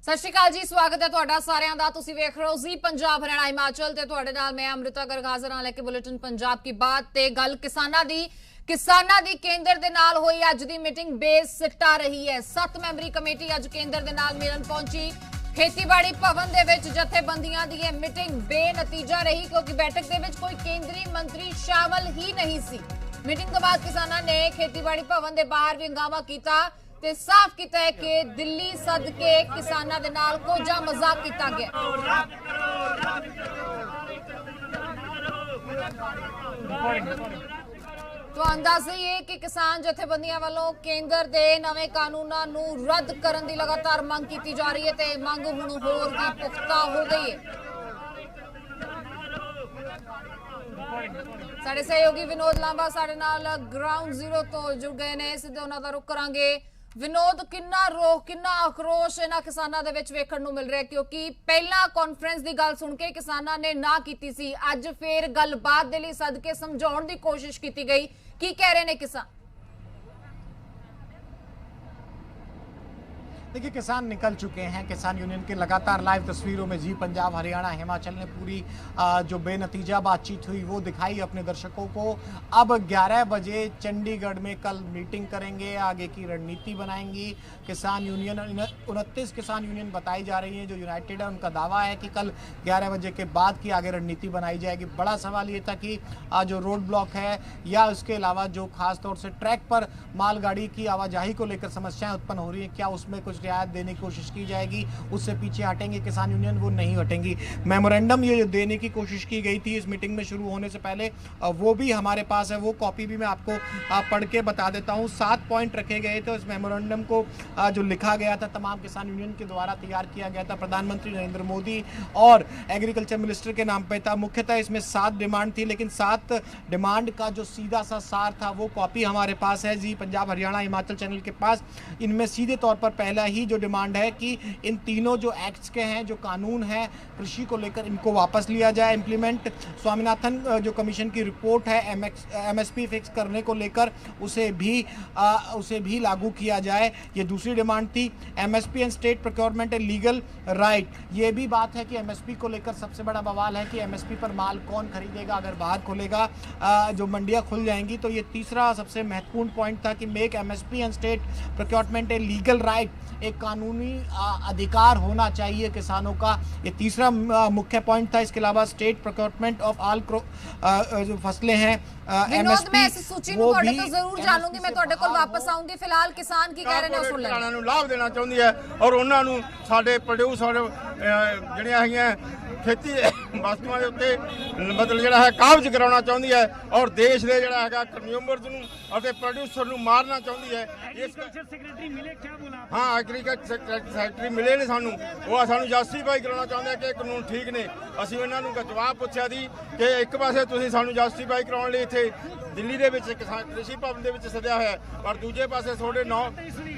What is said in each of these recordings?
सत श्री अकाल जी, स्वागत है तुहाडा सारिਆਂ ਦਾ। ਤੁਸੀਂ ਵੇਖ ਰਹੇ ਹੋ जी पंजाब हरियाणा हिमाचल ਤੇ ਤੁਹਾਡੇ ਨਾਲ मैं अमृता गर्ग हाजिर हां लेके बुलेटिन पंजाब की बात ते गल किसानां दी केंद्र दे नाल होई अज दी मीटिंग बेसिट्टा रही है। 7 मैंबरी कमेटी अज केंद्र दे नाल मिलन पहुंची। खेतीबाड़ी भवन दे विच जथेबंदियां दी मीटिंग बेनतीजा रही क्योंकि बैठक दे विच कोई केंद्रीय मंत्री शामिल ही नहीं सी। मीटिंग तो बाद किसानां ने खेतीबाड़ी भवन दे बाहर भी हंगामा कीता ते साफ किया है कि दिल्ली सद के किसानों के नाल कोजा मजाक किया गया। तो अंदाजा ही है कि किसान जथेबंदियां वालों केंद्र के नवे कानूनों नू रद्द करने की लगातार मांग की जा रही है ते मांग हुण होर भी पुख्ता हो गई है। साडे सहयोगी विनोद लांबा साडे नाल ग्राउंड जीरो तो जुड़ गए ने, सीधे उन्हां दा रुख करांगे। विनोद, किन्ना रोह किन्ना आक्रोश इन्हां किसानां दे विच वेखण नूं मिल रहा है क्योंकि पहला कॉन्फ्रेंस की गल सुन के किसानां ने ना कीती सी, अज फिर गलबात दे लई सद के समझाउण दी कोशिश की गई। की कह रहे ने किसान? देखिए, किसान निकल चुके हैं। किसान यूनियन की लगातार लाइव तस्वीरों में जी पंजाब हरियाणा हिमाचल ने पूरी जो बेनतीजा बातचीत हुई वो दिखाई अपने दर्शकों को। अब 11 बजे चंडीगढ़ में कल मीटिंग करेंगे, आगे की रणनीति बनाएंगी। किसान यूनियन 29 किसान यूनियन बताई जा रही है जो यूनाइटेड है, उनका दावा है कि कल 11 बजे के बाद की आगे रणनीति बनाई जाएगी। बड़ा सवाल ये था कि जो रोड ब्लॉक है या उसके अलावा जो खास तौर से ट्रैक पर मालगाड़ी की आवाजाही को लेकर समस्याएं उत्पन्न हो रही है, क्या उसमें कुछ रियायत देने की कोशिश की जाएगी? उससे पीछे हटेंगे किसान यूनियन, वो नहीं हटेंगी। मेमोरेंडम ये देने की कोशिश की गई थी इस मीटिंग में शुरू होने से पहले, वो भी हमारे पास है। वो कॉपी भी मैं आपको पढ़ के बता देता हूँ। 7 पॉइंट रखे गए थे। इस मेमोरेंडम को जो लिखा गया था तमाम किसान यूनियन के द्वारा तैयार किया गया था। प्रधानमंत्री नरेंद्र मोदी और एग्रीकल्चर मिनिस्टर के नाम पे था। मुख्यतः इसमें 7 डिमांड थी, लेकिन 7 डिमांड का जो सीधा सा सार था वो कॉपी हमारे पास है जी पंजाब हरियाणा हिमाचल चैनल के पास। इनमें सीधे तौर पर पहला ही जो डिमांड है कि इन तीनों जो एक्ट्स के हैं, जो कानून है कृषि को लेकर, इनको वापस लिया जाए। इम्प्लीमेंट स्वामीनाथन जो कमीशन की रिपोर्ट है एमएसपी फिक्स करने को लेकर उसे भी लागू किया जाए, ये दूसरी डिमांड थी। MSP and state procurement a legal right, ये भी बात है कि एमएसपी को लेकर सबसे बड़ा बवाल है कि एमएसपी पर माल कौन खरीदेगा अगर बाहर खुलेगा, जो मंडियां खुल जाएंगी। तो ये तीसरा सबसे महत्वपूर्ण पॉइंट था कि make MSP and state procurement a legal right, एक कानूनी अधिकार होना चाहिए किसानों का। ये तीसरा मुख्य पॉइंट था। इसके अलावा स्टेट प्रोक्योरमेंट ऑफ ऑल जो फसलें हैं विनोद, मैं इस सूची को ਤੁਹਾਡੇ ਤੋਂ ਜ਼ਰੂਰ ਜਾਣੂੰਗੀ, मैं ਤੁਹਾਡੇ ਕੋਲ ਵਾਪਸ ਆਉਂਗੀ। ਫਿਲਹਾਲ ਕਿਸਾਨ ਕੀ ਕਹਿ ਰਹੇ ਨੇ ਉਹ ਸੁਣ ਲੈਣਾ। ਨੂੰ ਲਾਭ ਦੇਣਾ ਚਾਹੁੰਦੀ ਹੈ ਔਰ ਉਹਨਾਂ ਨੂੰ ਸਾਡੇ ਪ੍ਰੋਡਿਊਸ ਜਿਹੜੀਆਂ ਹੈਗੀਆਂ खेती वस्तुओं के उत्ते मतलब ਜਿਹੜਾ है ਕਾਬਜ਼ कराना चाहती है और देश के ਜਿਹੜਾ ਹੈਗਾ कंज्यूमर्स ਨੂੰ ਅਤੇ प्रोड्यूसर ਨੂੰ मारना चाहती है। एग्रीकल्चर सेक्रेटरी मिले, क्या बोला? हाँ, एग्रीकल्चर सैकटरी मिले ने सानू, वो सानू जस्टिफाई कराना चाहते हैं कि कानून ठीक ने। ਅਸੀਂ ਉਹਨਾਂ ਨੂੰ ਜਵਾਬ ਪੁੱਛਿਆ ਸੀ ਕਿ ਇੱਕ ਪਾਸੇ ਤੁਸੀਂ ਸਾਨੂੰ ਜਸਟੀਫਾਈ ਕਰਾਉਣ ਲਈ ਇੱਥੇ ਦਿੱਲੀ ਦੇ ਵਿੱਚ कृषि भवन ਦੇ ਵਿੱਚ ਸੱਦਿਆ ਹੋਇਆ, ਪਰ ਦੂਜੇ ਪਾਸੇ ਤੁਹਾਡੇ 9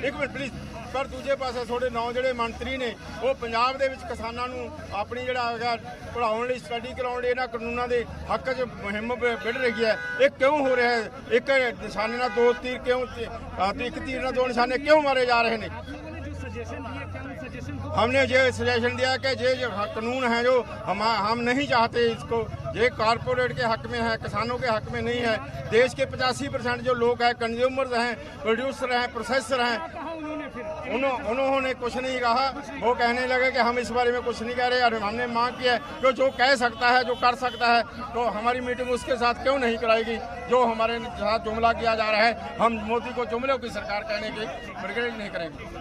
ਇੱਕ ਮਿੰਟ ਪਲੀਜ਼, ਪਰ ਦੂਜੇ ਪਾਸੇ ਤੁਹਾਡੇ 9 ਜਿਹੜੇ ਮੰਤਰੀ ਨੇ ਉਹ ਪੰਜਾਬ ਦੇ ਵਿੱਚ ਕਿਸਾਨਾਂ ਨੂੰ ਆਪਣੀ ਜਿਹੜਾ ਹੈਗਾ ਪੜ੍ਹਾਉਣ ਲਈ, ਸਟੱਡੀ ਕਰਾਉਣ ਲਈ ਇਹਨਾਂ ਕਾਨੂੰਨਾਂ ਦੇ ਹੱਕ 'ਚ ਮੁਹਿੰਮ ਵਿੱਢ ਰਹੀ ਹੈ। ਇਹ ਕਿਉਂ ਹੋ ਰਿਹਾ ਹੈ? ਇੱਕ ਨਿਸ਼ਾਨੇ ਨਾਲ 2 तीर क्यों, एक तीर ਨਾਲ 2 निशाने क्यों मारे जा रहे हैं? हमने ये सजेशन दिया कि ये कानून है जो हम नहीं चाहते इसको, ये कॉरपोरेट के हक में है, किसानों के हक में नहीं है। देश के 85% जो लोग हैं, कंज्यूमर्स हैं, प्रोड्यूसर हैं, प्रोसेसर हैं, उन्होंने कुछ नहीं कहा। वो कहने लगे कि हम इस बारे में कुछ नहीं कह रहे। और हमने मांग की है कि जो कह सकता है, जो कर सकता है, तो हमारी मीटिंग उसके साथ क्यों नहीं कराएगी? जो हमारे साथ जुमला किया जा रहा है, हम मोदी को जुमलों की सरकार कहने की बर्दाश्त नहीं करेंगे।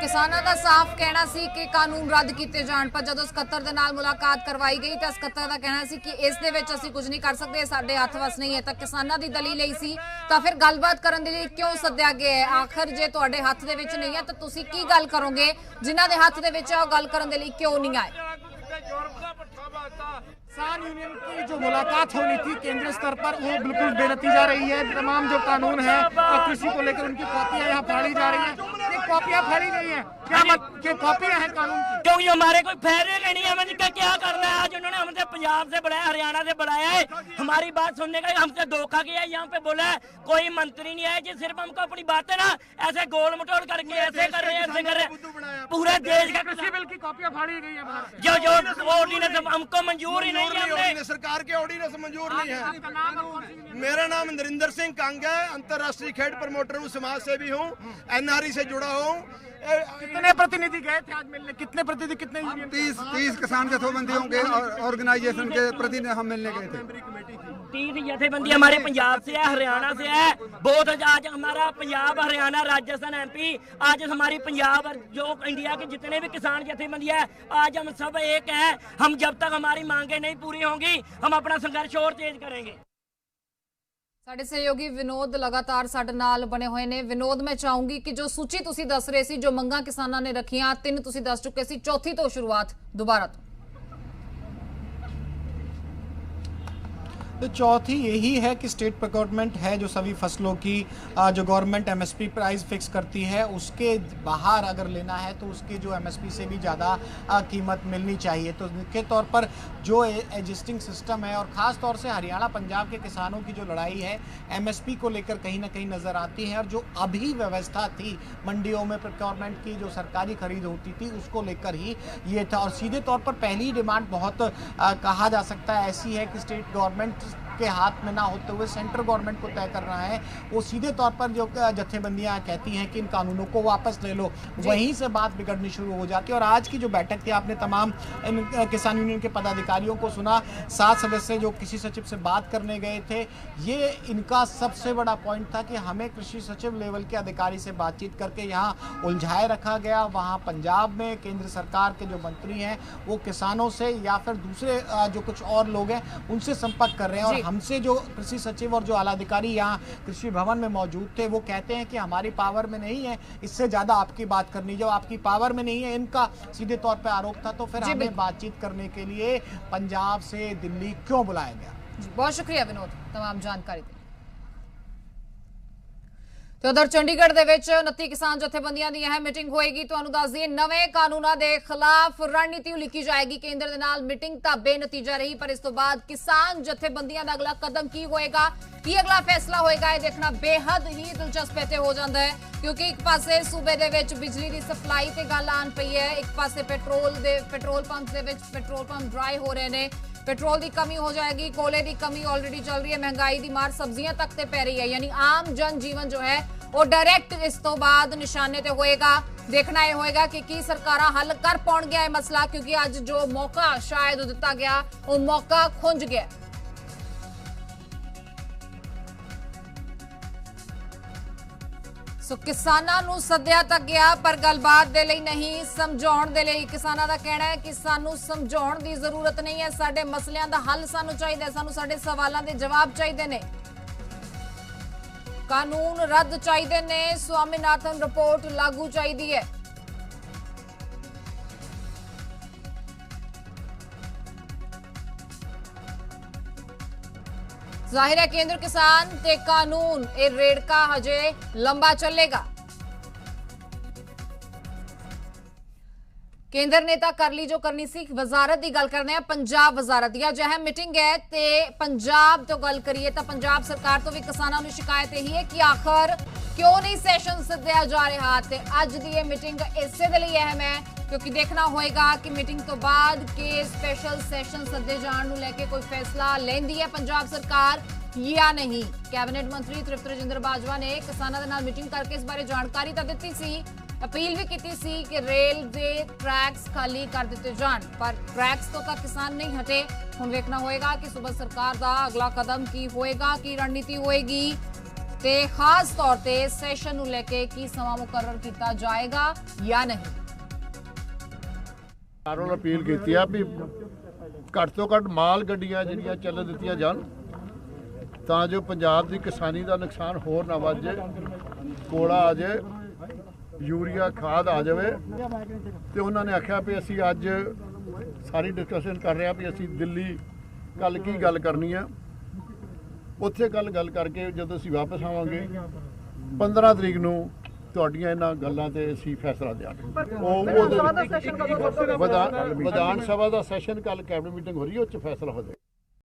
किसानों का साफ कहना सी कि कानून रद्द किए जान, पर जो सकत्तर दे नाल मुलाकात करवाई गई तो सकत्तर का कहना सी कि इस दे विच असीं कुछ नहीं कर सकते, साडे हथ वस नहीं है। तो किसानों की दलील यही सी, तो फिर गलबात करने के लिए क्यों सद्या गया है? आखिर जे तुहाडे हथ दे विच नहीं है तो तुसीं की गल करोगे? जिन्हां दे हथ दे विच है ओह गल करन दे लई क्यों नहीं आए? किसान यूनियन की जो मुलाकात होनी थी केंद्रीय स्तर पर वो बिल्कुल बेनतीजा रही है। तमाम जो कानून है कृषि को लेकर उनकी कॉपियां यहाँ फाड़ी जा रही हैं। ये कॉपियां फाड़ी गई हैं, क्या ये कॉपियां हैं कानून की? क्योंकि हमारे कोई फायदे का नहीं है, हमें इनका क्या करना है। आज उन्होंने हमसे पंजाब से बुलाया, हरियाणा से बुलाया है, हमारी बात सुनने का हमसे धोखा किया है। यहाँ पे बोला है कोई मंत्री नहीं है जी, सिर्फ हमको अपनी बातें ना ऐसे गोल मटोल करके ऐसे कर रहे हैं, ऐसे कर रहे हैं। पूरे देश का कृषि बिल की कॉपियां फाड़ी गई है बाहर से। जो ऑर्डिनेंस हमको मंजूर ही नहीं है। हमने सरकार के ऑर्डिनेंस मंजूर नहीं है। आपका नाम और कौन सी? मेरा नाम नरिंदर सिंह कांग है, अंतर्राष्ट्रीय खेड प्रमोटर हूँ, समाज सेवी हूँ, एनआरई से जुड़ा हूँ। कितने प्रतिनिधि गए थे आज मिलने? कितने प्रतिनिधि, कितने यूनियन? 30 किसान जथेबंदियों के ऑर्गेनाइजेशन के प्रतिनिधि हम मिलने गए थे। 30 जथेबंदी हमारे पंजाब से है, हरियाणा से है। बहुत आज हमारा पंजाब, हरियाणा, राजस्थान, एमपी, आज हमारी पंजाब और जो इंडिया के जितने भी किसान जथेबंदी है, आज हम सब एक हैं। हम जब तक हमारी मांगे नहीं पूरी होंगी हम अपना संघर्ष और तेज करेंगे। ਸਾਡੇ ਸਹਿਯੋਗੀ ਵਿਨੋਦ ਲਗਾਤਾਰ ਸਾਡੇ ਨਾਲ ਬਣੇ ਹੋਏ ਨੇ। ਵਿਨੋਦ, ਮੈਂ ਚਾਹੂੰਗੀ ਕਿ ਜੋ ਸੂਚੀ ਤੁਸੀਂ ਦੱਸ ਰਹੇ ਸੀ, ਜੋ ਮੰਗਾਂ ਕਿਸਾਨਾਂ ਨੇ ਰੱਖੀਆਂ, 3 ਤੁਸੀਂ ਦੱਸ ਚੁੱਕੇ ਸੀ, ਚੌਥੀ ਤੋਂ ਸ਼ੁਰੂਆਤ ਦੁਬਾਰਾ ਤੋਂ। तो चौथी यही है कि स्टेट प्रोक्योरमेंट है जो सभी फसलों की जो गवर्नमेंट एमएसपी प्राइस फिक्स करती है उसके बाहर अगर लेना है तो उसकी जो एमएसपी से भी ज़्यादा कीमत मिलनी चाहिए। तो मुख्य तौर पर जो एग्जिस्टिंग सिस्टम है और ख़ास तौर से हरियाणा पंजाब के किसानों की जो लड़ाई है एमएसपी को लेकर कहीं ना कहीं नज़र आती है। और जो अभी व्यवस्था थी मंडियों में प्रोक्योरमेंट की, जो सरकारी खरीद होती थी, उसको लेकर ही ये था। और सीधे तौर पर पहली डिमांड बहुत कहा जा सकता है ऐसी है कि स्टेट गवर्नमेंट के हाथ में ना होते हुए सेंट्रल गवर्नमेंट को तय करना है। वो सीधे तौर पर जो जथेबंदियां कहती हैं कि इन कानूनों को वापस ले लो, वहीं से बात बिगड़नी शुरू हो जाती है। और आज की जो बैठक थी, आपने तमाम किसान यूनियन के पदाधिकारियों को सुना, 7 सदस्य जो कृषि सचिव से बात करने गए थे, ये इनका सबसे बड़ा पॉइंट था कि हमें कृषि सचिव लेवल के अधिकारी से बातचीत करके यहाँ उलझाए रखा गया। वहाँ पंजाब में केंद्र सरकार के जो मंत्री हैं वो किसानों से या फिर दूसरे जो कुछ और लोग हैं उनसे संपर्क कर रहे हैं। और हमसे जो कृषि सचिव और जो आला अधिकारी यहाँ कृषि भवन में मौजूद थे वो कहते हैं कि हमारी पावर में नहीं है इससे ज्यादा आपकी बात करनी। जब आपकी पावर में नहीं है, इनका सीधे तौर पे आरोप था, तो फिर हमें बातचीत करने के लिए पंजाब से दिल्ली क्यों बुलाया गया? बहुत शुक्रिया विनोद तमाम जानकारी के। ਤੇ ਉਧਰ ਚੰਡੀਗੜ੍ਹ ਦੇ ਵਿੱਚ 29 ਕਿਸਾਨ ਜਥੇਬੰਦੀਆਂ ਦੀ ਅਹਿਮ ਮੀਟਿੰਗ ਹੋਏਗੀ। ਤੁਹਾਨੂੰ ਦੱਸ ਦਈਏ ਨਵੇਂ ਕਾਨੂੰਨਾਂ ਦੇ ਖਿਲਾਫ ਰਣਨੀਤੀ ਉਲੀਕੀ ਜਾਏਗੀ। ਕੇਂਦਰ ਦੇ ਨਾਲ ਮੀਟਿੰਗ ਤਾਂ ਬੇਨਤੀਜਾ ਰਹੀ, ਪਰ ਇਸ ਤੋਂ ਬਾਅਦ ਕਿਸਾਨ ਜਥੇਬੰਦੀਆਂ ਦਾ ਅਗਲਾ ਕਦਮ ਕੀ ਹੋਏਗਾ, ਕੀ ਅਗਲਾ ਫੈਸਲਾ ਹੋਏਗਾ, ਇਹ ਦੇਖਣਾ ਬੇहद ਹੀ ਦਿਲਚਸਪ ਤੇ ਹੋ ਜਾਂਦਾ ਹੈ। ਕਿਉਂਕਿ ਇੱਕ ਪਾਸੇ ਸੂਬੇ ਦੇ ਵਿੱਚ ਬਿਜਲੀ ਦੀ ਸਪਲਾਈ ਤੇ ਗੱਲ ਆਣ ਪਈ ਹੈ, ਇੱਕ ਪਾਸੇ ਪੈਟਰੋਲ ਪੰਪ ਦੇ ਵਿੱਚ ਪੈਟਰੋਲ ਪੰਪ ਡਰਾਈ ਹੋ ਰਹੇ ਨੇ, पेट्रोल की कमी हो जाएगी, कोले की कमी ऑलरेडी चल रही है, महंगाई की मार सब्जियां तक ते पै रही है। यानी आम जन जीवन जो है वो डायरैक्ट इस तो बाद निशाने ते होएगा। देखना यह होएगा कि सरकारां हल कर पाउणगियां यह मसला, क्योंकि अज जो मौका शायद दिता गया वो मौका खुंज गया। सो किसानां नूं सद्दिया तक गया पर गलबात दे लई नहीं, समझाउण दे लई। किसानां दा कहना है कि सानूं समझाउण दी जरूरत नहीं है, साडे मसलियां दा हल सानूं चाहीदा है, सानूं साडे सवालां दे जवाब चाहीदे ने, कानून रद्द चाहीदे ने, स्वामीनाथन रिपोर्ट लागू चाहीदी है। जाहिर है केंद्र किसान ते कानून ये रेड़का हजे लंबा चलेगा। केंद्र ने तां कर ली जो करनी सी। वजारत की गल करने पंजाब वजारत की अज अहम मीटिंग है ते पंजाब तो गल करिए तो पंजाब सरकार तो भी किसानों की शिकायत यही है कि आखिर क्यों नहीं सैशन सद्दिया जा रहा। ते अज दी ये मीटिंग इसे दे लई अहम है क्योंकि देखना होएगा कि मीटिंग तो बाद के स्पेशल सैशन सद्दे जाण नूं लैके कोई फैसला लैंदी है पंजाब सरकार या नहीं। कैबिनेट मंत्री तृप्त राजिंदर बाजवा ने किसानों के नाल मीटिंग करके इस बारे जानकारी तो दी सी, अपील भी की सी कि रेल के ट्रैक्स खाली कर दिते जान, पर ट्रैक्स तो किसान नहीं हटे। हुण वेखना होएगा कि सूबा सरकार का अगला कदम की होएगा, की रणनीति होएगी ते खास तौर ते सैशन नूं लैके की समा मुकर्रर किया जाएगा या नहीं। ਸਰਕਾਰਾਂ ਨੂੰ ਅਪੀਲ ਕੀਤੀ ਆ ਵੀ ਘੱਟ ਤੋਂ ਘੱਟ ਮਾਲ ਗੱਡੀਆਂ ਜਿਹੜੀਆਂ ਚੱਲ ਦਿੱਤੀਆਂ ਜਾਣ ਤਾਂ ਜੋ ਪੰਜਾਬ ਦੀ ਕਿਸਾਨੀ ਦਾ ਨੁਕਸਾਨ ਹੋਰ ਨਾ ਵੱਧ ਜਾਏ, ਕੋਲਾ ਆ ਜਾਏ, ਯੂਰੀਆ ਖਾਦ ਆ ਜਾਵੇ। ਤੇ ਉਹਨਾਂ ਨੇ ਆਖਿਆ ਵੀ ਅਸੀਂ ਅੱਜ ਸਾਰੀ ਡਿਸਕਸ਼ਨ ਕਰ ਰਹੇ ਹਾਂ ਵੀ ਅਸੀਂ ਦਿੱਲੀ ਕੱਲ ਕੀ ਗੱਲ ਕਰਨੀ ਆ। ਉੱਥੇ ਗੱਲ ਕਰਕੇ ਜਦੋਂ ਅਸੀਂ ਵਾਪਸ ਆਵਾਂਗੇ 15 ਤਰੀਕ ਨੂੰ ਤੁਹਾਡੀਆਂ ਇਹਨਾਂ ਗੱਲਾਂ ਤੇ ਅਸੀਂ ਫੈਸਲਾ ਦੇਵਾਂਗੇ। ਵਿਧਾਨ ਸਭਾ ਦਾ ਸੈਸ਼ਨ ਕੱਲ ਕੈਬਨਿਟ ਮੀਟਿੰਗ ਹੋ ਰਹੀ ਹੈ, ਉਹ 'ਚ ਫੈਸਲਾ ਹੋ ਜਾਏਗਾ।